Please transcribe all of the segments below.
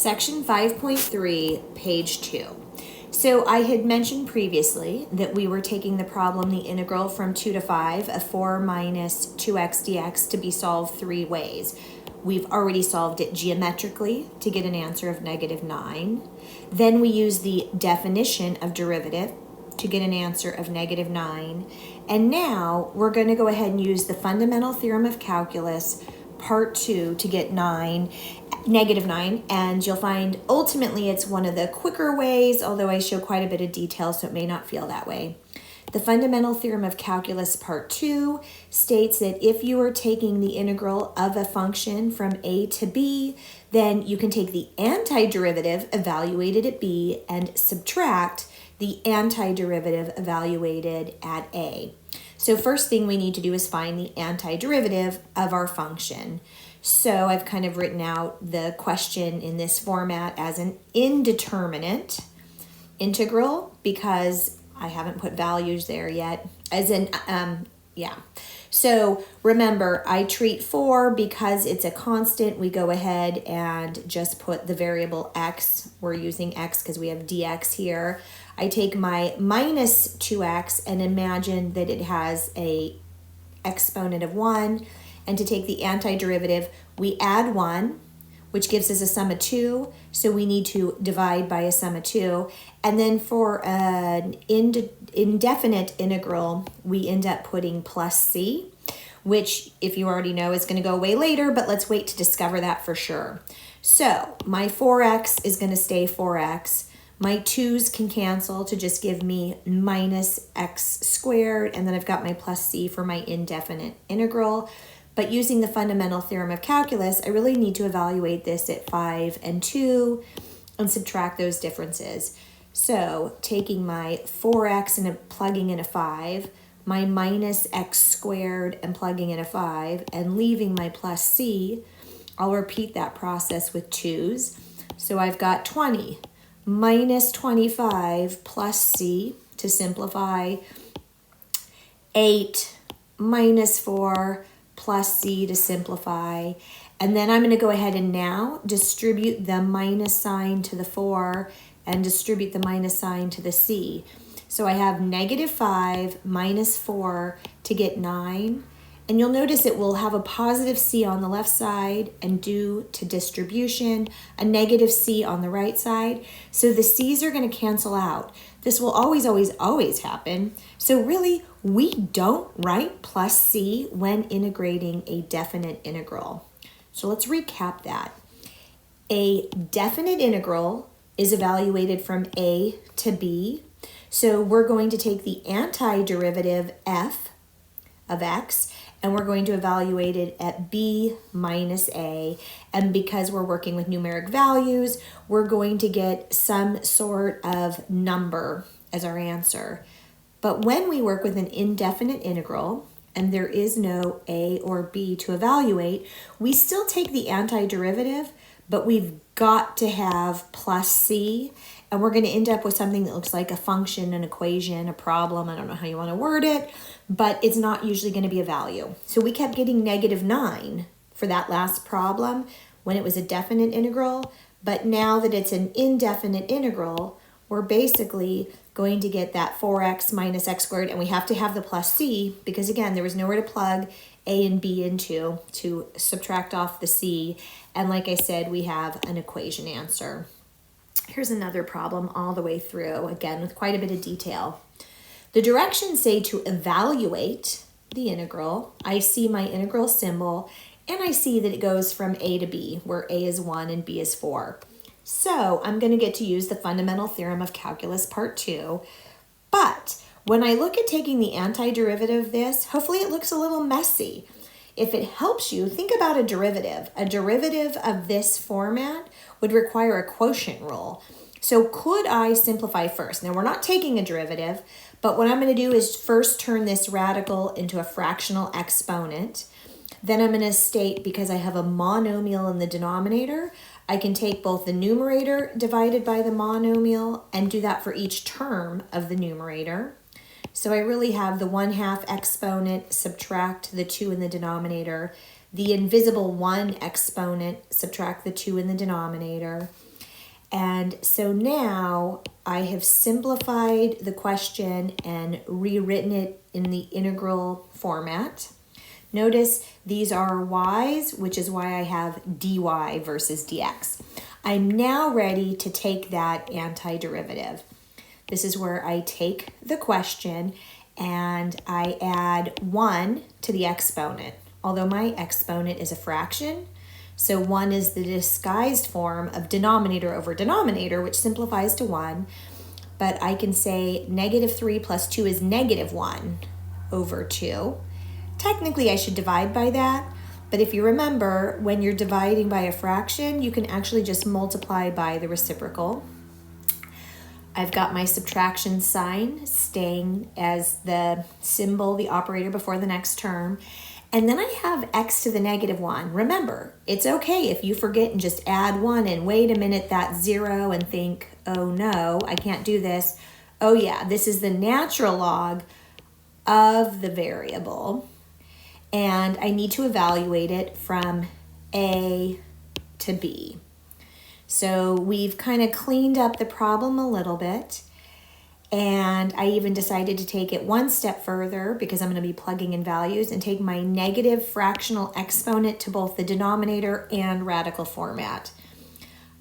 Section 5.3, page 2. So I had mentioned previously that we were taking the problem, the integral from 2 to 5 of 4 minus 2x dx to be solved three ways. We've already solved it geometrically to get an answer of -9. Then we use the definition of derivative to get an answer of -9. And now we're going to go ahead and use the fundamental theorem of calculus, part 2, to get -9, and you'll find ultimately it's one of the quicker ways, although I show quite a bit of detail, so it may not feel that way. The fundamental theorem of calculus, part 2, states that if you are taking the integral of a function from a to b, then you can take the antiderivative evaluated at b and subtract the antiderivative evaluated at a. So first thing we need to do is find the antiderivative of our function. So I've kind of written out the question in this format as an indeterminate integral because I haven't put values there yet. So remember, I treat 4 because it's a constant. We go ahead and just put the variable x. We're using x because we have dx here. I take my minus 2x and imagine that it has a exponent of 1. And to take the antiderivative, we add 1, which gives us a sum of 2. So we need to divide by a sum of 2. And then for an indefinite integral, we end up putting plus c, which, if you already know, is going to go away later, but let's wait to discover that for sure. So my 4x is going to stay 4x. My 2's can cancel to just give me minus x squared, and then I've got my plus c for my indefinite integral. But using the fundamental theorem of calculus, I really need to evaluate this at 5 and 2 and subtract those differences. So taking my 4x and plugging in a 5, my minus x squared and plugging in a 5, and leaving my plus c, I'll repeat that process with 2's. So I've got 20 minus 25 plus c to simplify, 8 minus 4 plus c to simplify, and then I'm going to go ahead and now distribute the minus sign to the 4 and distribute the minus sign to the c. So I have -5 minus 4 to get 9, and you'll notice it will have a positive c on the left side, and due to distribution, a negative c on the right side. So the c's are going to cancel out. This will always, always, always happen. So really, we don't write plus c when integrating a definite integral. So let's recap that. A definite integral is evaluated from a to b. So we're going to take the antiderivative f of x, and we're going to evaluate it at b minus a. And because we're working with numeric values, we're going to get some sort of number as our answer. But when we work with an indefinite integral, and there is no a or b to evaluate, we still take the antiderivative, but we've got to have plus c, and we're going to end up with something that looks like a function, an equation, a problem. I don't know how you want to word it, but it's not usually going to be a value. So we kept getting -9 for that last problem when it was a definite integral, but now that it's an indefinite integral, we're basically going to get that 4x minus x squared, and we have to have the plus c because, again, there was nowhere to plug a and b into to subtract off the c, and like I said, we have an equation answer. Here's another problem all the way through, again, with quite a bit of detail. The directions say to evaluate the integral. I see my integral symbol, and I see that it goes from a to b, where a is 1 and b is 4. So I'm going to get to use the fundamental theorem of calculus, part 2. But when I look at taking the antiderivative of this, hopefully it looks a little messy. If it helps you, think about a derivative. A derivative of this format would require a quotient rule. So could I simplify first? Now, we're not taking a derivative, but what I'm going to do is first turn this radical into a fractional exponent. Then I'm going to state, because I have a monomial in the denominator, I can take both the numerator divided by the monomial and do that for each term of the numerator. So I really have the 1/2 exponent subtract the 2 in the denominator, the invisible 1 exponent subtract the 2 in the denominator, And so now I have simplified the question and rewritten it in the integral format. Notice these are y's, which is why I have dy versus dx. I'm now ready to take that antiderivative. This is where I take the question and I add 1 to the exponent. Although my exponent is a fraction, so 1 is the disguised form of denominator over denominator, which simplifies to 1. But I can say negative 3 plus 2 is negative 1 over 2. Technically, I should divide by that. But if you remember, when you're dividing by a fraction, you can actually just multiply by the reciprocal. I've got my subtraction sign staying as the symbol, the operator before the next term. And then I have x to the negative 1. Remember, it's okay if you forget and just add 1 and wait a minute, that's 0, and think, oh no, I can't do this. Oh yeah, this is the natural log of the variable. And I need to evaluate it from A to B. So we've kind of cleaned up the problem a little bit. And I even decided to take it one step further because I'm going to be plugging in values and take my negative fractional exponent to both the denominator and radical format.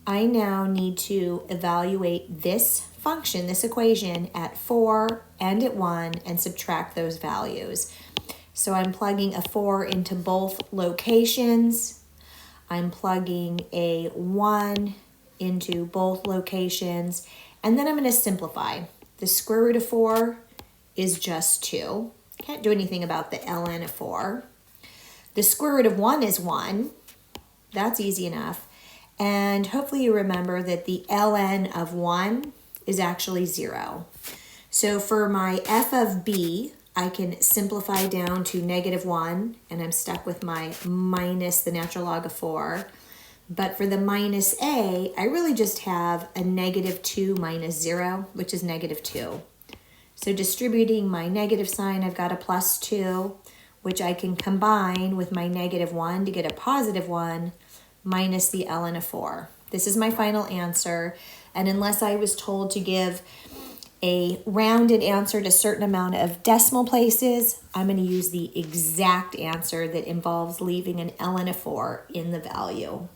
I now need to evaluate this function, this equation, at 4 and at 1 and subtract those values. So I'm plugging a 4 into both locations. I'm plugging a 1 into both locations. And then I'm going to simplify. The square root of 4 is just 2. Can't do anything about the ln of 4. The square root of 1 is 1. That's easy enough. And hopefully you remember that the ln of 1 is actually 0. So for my f of b, I can simplify down to negative 1, and I'm stuck with my minus the natural log of 4. But for the minus a, I really just have a negative 2 minus 0, which is negative 2. So distributing my negative sign, I've got a plus 2, which I can combine with my negative 1 to get a positive 1 minus the ln of 4. This is my final answer. And unless I was told to give a rounded answer to a certain amount of decimal places, I'm going to use the exact answer that involves leaving an ln of 4 in the value.